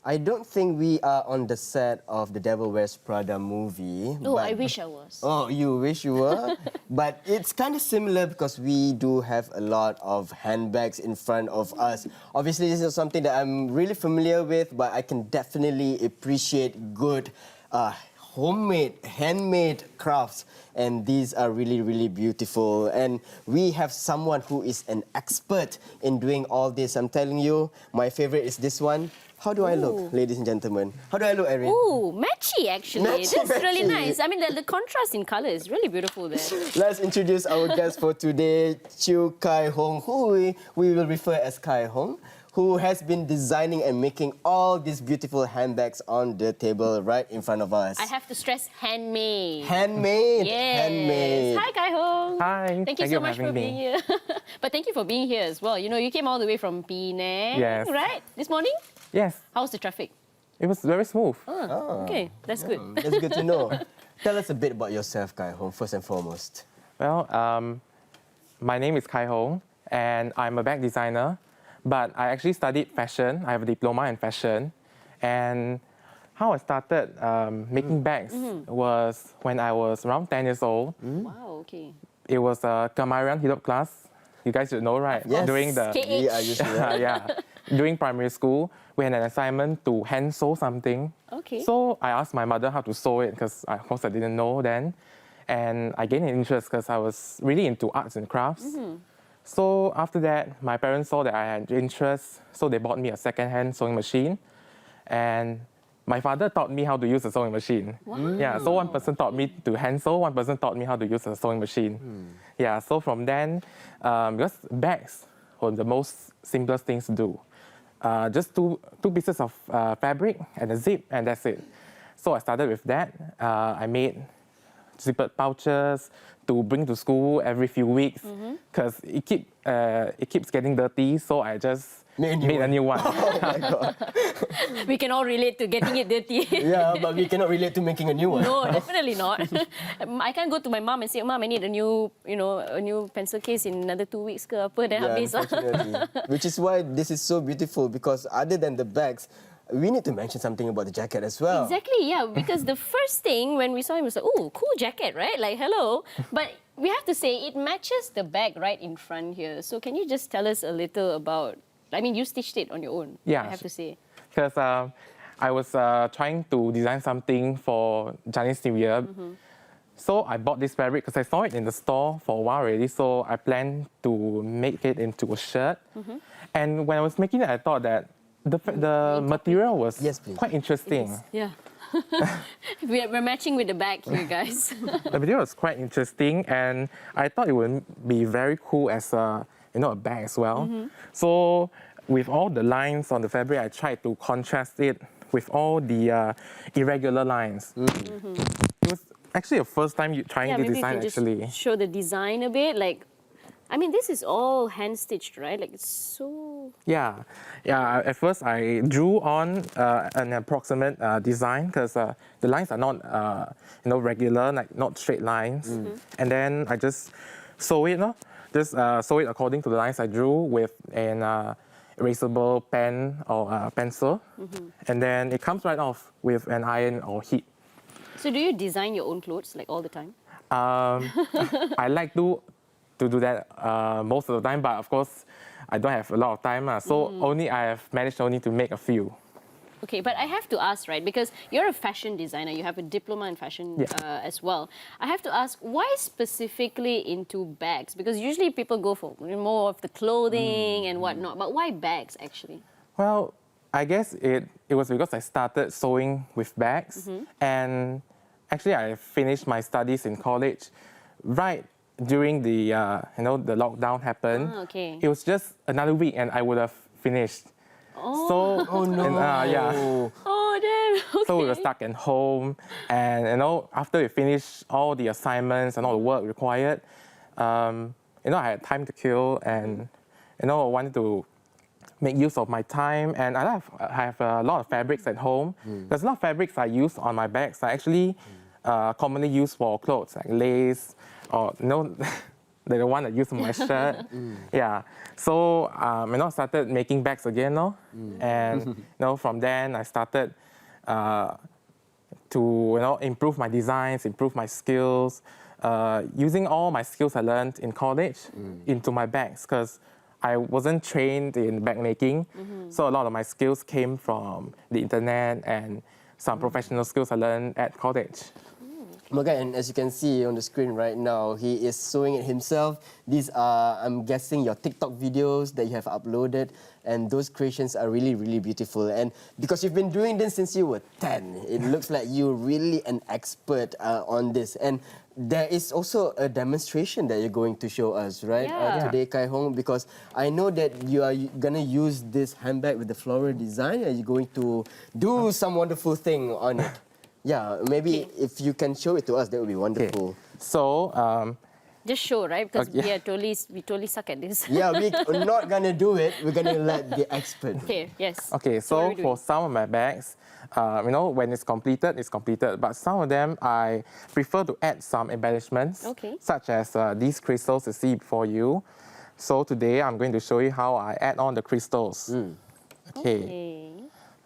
I don't think we are on the set of the Devil Wears Prada movie. Oh, I wish I was. Oh, you wish you were? But it's kind of similar because we do have a lot of handbags in front of us. Obviously, this is something that I'm really familiar with, but I can definitely appreciate good homemade, handmade crafts. And these are really, really beautiful. And we have someone who is an expert in doing all this. I'm telling you, my favorite is this one. How do I look, ladies and gentlemen? How do I look, Irene? Ooh, matchy actually. Matchy, That's really matchy. nice. I mean, the contrast in colour is really beautiful there. Let's introduce our guest for today, Chiu Kai Hong, who we will refer as Kai Hong, who has been designing and making all these beautiful handbags on the table right in front of us. I have to stress handmade. Handmade. Yes. Handmade. Hi, Kai Hong. Hi. Thank you so much for being here. But thank you for being here as well. You know, you came all the way from Penang, Yes. right? This morning? Yes, How's the traffic? it was very smooth. Okay, that's good. That's good to know. Tell us a bit about yourself, Kai Hong, first and foremost. Well, my name is Kai Hong, and I'm a bag designer, but I actually studied fashion. I have a diploma in fashion. And how I started making bags was when I was around 10 years old. Wow, okay. It was a Kamarian Hidop class. You guys should know, right? Yes. During the KH. We are usually yeah, during primary school, we had an assignment to hand sew something. Okay. So I asked my mother how to sew it because of course I didn't know then. And I gained an interest because I was really into arts and crafts. So after that, my parents saw that I had interest, so they bought me a second-hand sewing machine. And my father taught me how to use a sewing machine. Wow. Yeah, so one person taught me to hand sew, one person taught me how to use a sewing machine. Yeah, so from then, because bags were the most simplest things to do. Just two pieces of fabric and a zip, and that's it. So I started with that. I made zippered pouches to bring to school every few weeks because it keeps getting dirty. So I just made a new one. Oh my God. We can all relate to getting it dirty. Yeah, but we cannot relate to making a new one. No, definitely not. I can't go to my mom and say, Mom, I need a new, a new pencil case in another 2 weeks ke apa, then Yeah, habis lah. unfortunately. Which is why this is so beautiful, because other than the bags, we need to mention something about the jacket as well. Exactly, yeah, because the first thing when we saw him was like, oh, cool jacket, right? Like, hello. But we have to say, it matches the bag right in front here. So can you just tell us a little about, I mean, you stitched it on your own, Yeah. I have to say. Because I was trying to design something for Chinese New Year. So I bought this fabric because I saw it in the store for a while already. So I planned to make it into a shirt. And when I was making it, I thought that the material was Yes, please. quite interesting. Yeah. We're matching with the bag here, guys. The material was quite interesting, and I thought it would be very cool as a bag as well. So with all the lines on the fabric, I tried to contrast it with all the irregular lines. It was actually the first time trying Yeah, to maybe design you can actually. just show the design a bit. Like, I mean, this is all hand stitched, right? Like, it's so. Yeah. At first, I drew on an approximate design because the lines are not, regular, like not straight lines. And then I just sew it, sew it according to the lines I drew with an erasable pen or pencil. And then it comes right off with an iron or heat. So do you design your own clothes, like, all the time? I like to do that most of the time, but of course, I don't have a lot of time. So I have managed only to make a few. Okay, but I have to ask, right, because you're a fashion designer, you have a diploma in fashion as well. I have to ask, why specifically into bags? Because usually people go for more of the clothing and whatnot, but why bags, actually? Well, I guess it was because I started sewing with bags, and actually I finished my studies in college right during the the lockdown happened. Okay. It was just another week and I would have finished. Oh. So, Oh no. yeah. Oh, damn. Okay. So we were stuck at home, and after we finished all the assignments and all the work required, I had time to kill, and I wanted to make use of my time. And I have a lot of fabrics at home. There's a lot of fabrics I use on my bags are actually commonly used for clothes, like lace or They're the one that use my shirt. Yeah. So I started making bags again, no? And from then I started to improve my designs, improve my skills, using all my skills I learned in college into my bags, because I wasn't trained in bag making. So a lot of my skills came from the internet and some professional skills I learned at college. Okay, and as you can see on the screen right now, he is sewing it himself. These are, I'm guessing, your TikTok videos that you have uploaded, and those creations are really, really beautiful. And because you've been doing this since you were 10, it looks like you're really an expert on this. And there is also a demonstration that you're going to show us, right, today, Kai Hong, because I know that you are going to use this handbag with the floral design. Are you going to do some wonderful thing on it? Yeah, maybe if you can show it to us, that would be wonderful. Okay. So, just show, right? Because we totally suck at this. Yeah, we're not gonna do it. We're gonna let the expert. Okay, yes. Okay, so for some of my bags, when it's completed, it's completed. But some of them, I prefer to add some embellishments, such as these crystals you see before you. So today, I'm going to show you how I add on the crystals. Okay.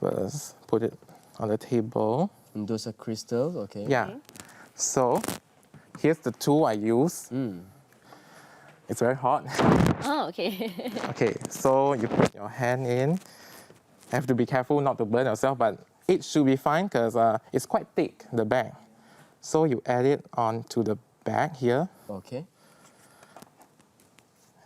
Let's put it on the table. And those are crystals, okay. Yeah. So here's the tool I use. It's very hot. Oh, okay. Okay, so you put your hand in. Have to be careful not to burn yourself, but it should be fine because it's quite thick, the bag. So you add it onto the bag here. Okay.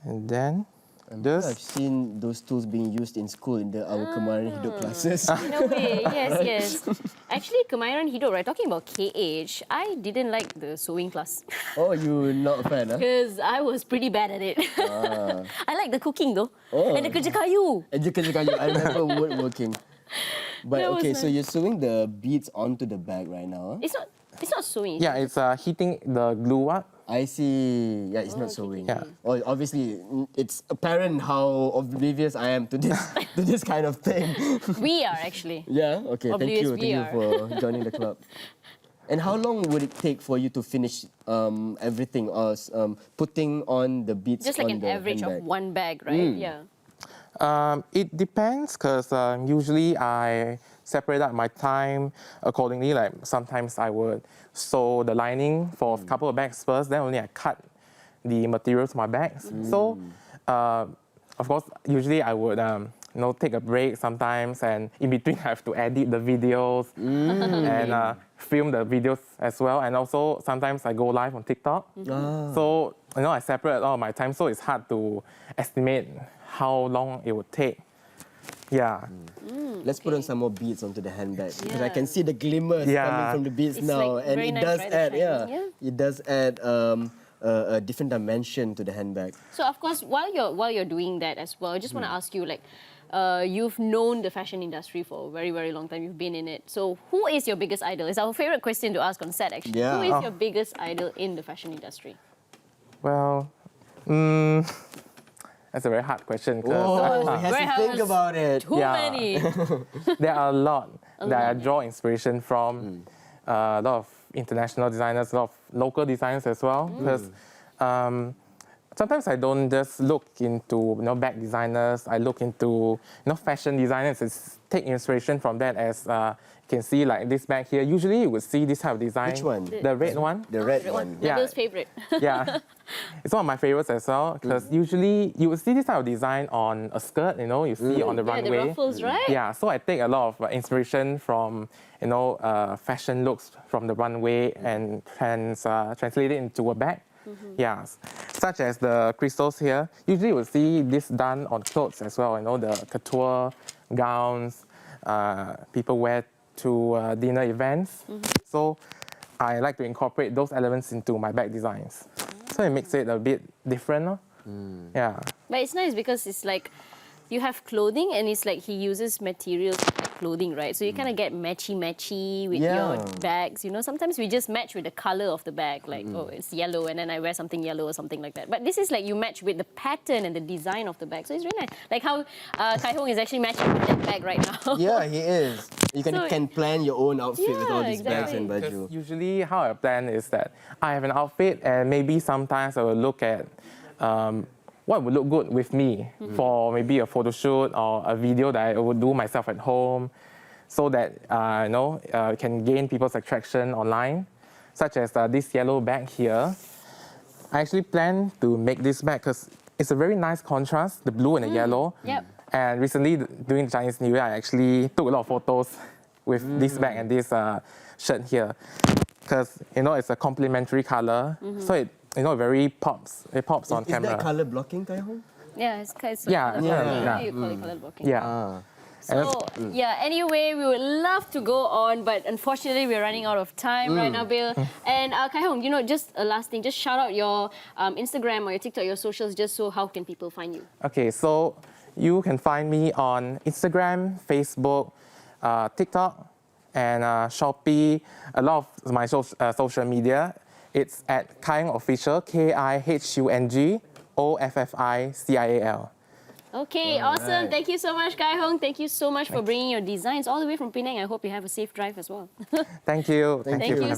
And then I've seen those tools being used in school in our Kemarin Hidup classes. In a way, yes. Actually, Kemarin Hidup, right? Talking about KH, I didn't like the sewing class. Oh, you're not a fan, huh? Because I was pretty bad at it. I like the cooking though. And the kerja kayu. I remember woodworking. But That was okay, so nice. you're sewing the beads onto the bag right now, huh? It's not sewing. yeah, it's heating the glue up. I see. Yeah, it's not sewing. Yeah. Well, obviously, it's apparent how oblivious I am to this to this kind of thing. We are actually. Yeah. Okay. Oblivious Thank you for joining the club. And how long would it take for you to finish everything, or putting on the beads? Just like on an the average handbag? of one bag, right? Yeah. It depends because usually I separate out my time accordingly. Like sometimes I would sew the lining for a couple of bags first, then only I cut the materials to my bags. So, of course, usually I would take a break sometimes, and in between I have to edit the videos and film the videos as well. And also sometimes I go live on TikTok. So I separate all my time, so it's hard to estimate how long it would take. Yeah. Let's put on some more beads onto the handbag because I Yeah. can see the glimmers coming from the beads It's now, like and very it nice, does right? The add, shiny. it does add a different dimension to the handbag. So of course, while you're doing that as well, I just want to ask you, like, you've known the fashion industry for a very, very long time. You've been in it. So who is your biggest idol? It's our favorite question to ask on set, actually. Yeah. Who is your biggest idol in the fashion industry? Well, that's a very hard question. Oh, Cause, he has Very to hard. think about it. Too many. there are a lot that I draw inspiration from. A lot of international designers, a lot of local designers as well. Because sometimes I don't just look into bag designers. I look into fashion designers and take inspiration from that. As you can see, like this bag here. Usually you would see this type of design. Which one? The red one. The red one. Yeah. Nabil's favorite. Yeah, it's one of my favorites as well because usually you would see this type of design on a skirt, you see on the Yeah, runway. the ruffles, right? Yeah, so I take a lot of inspiration from fashion looks from the runway and translate it into a bag. Yeah, such as the crystals here. Usually you will see this done on clothes as well. The couture gowns people wear to dinner events. So I like to incorporate those elements into my bag designs. So it makes it a bit different. No? Yeah. But it's nice because it's like you have clothing and it's like he uses materials like clothing, right? So you kind of get matchy with your bags. Sometimes we just match with the color of the bag, like, oh, it's yellow and then I wear something yellow or something like that. But this is like you match with the pattern and the design of the bag. So it's really nice. Like how Kai Hong is actually matching with that bag right now. Yeah, he is. You can plan your own outfit with all Yeah, these bags and exactly. baju. Usually how I plan is that I have an outfit and maybe sometimes I will look at what would look good with me for maybe a photo shoot or a video that I would do myself at home so that can gain people's attraction online, such as this yellow bag here. I actually plan to make this bag because it's a very nice contrast, the blue and the yellow. Yep. And recently, during the Chinese New Year, I actually took a lot of photos with this bag and this shirt here. Because, it's a complementary color. So it, very pops. It pops on camera. Is that color blocking, Kai Hong? Yeah, it's Yeah, colour yeah. blocking. You call it colour blocking. Yeah. So, anyway, we would love to go on, but unfortunately, we're running out of time right now, Bill. And Kai Hong, just a last thing, just shout out your Instagram or your TikTok, your socials, just so how can people find you? Okay, so you can find me on Instagram, Facebook, TikTok, and Shopee, a lot of my social media. It's at Kyung Official, KIHUNG OFFICIAL. Okay, awesome. Thank you so much, Kai Hong. Thank you so much for bringing your designs all the way from Penang. I hope you have a safe drive as well. Thank you. Thank you.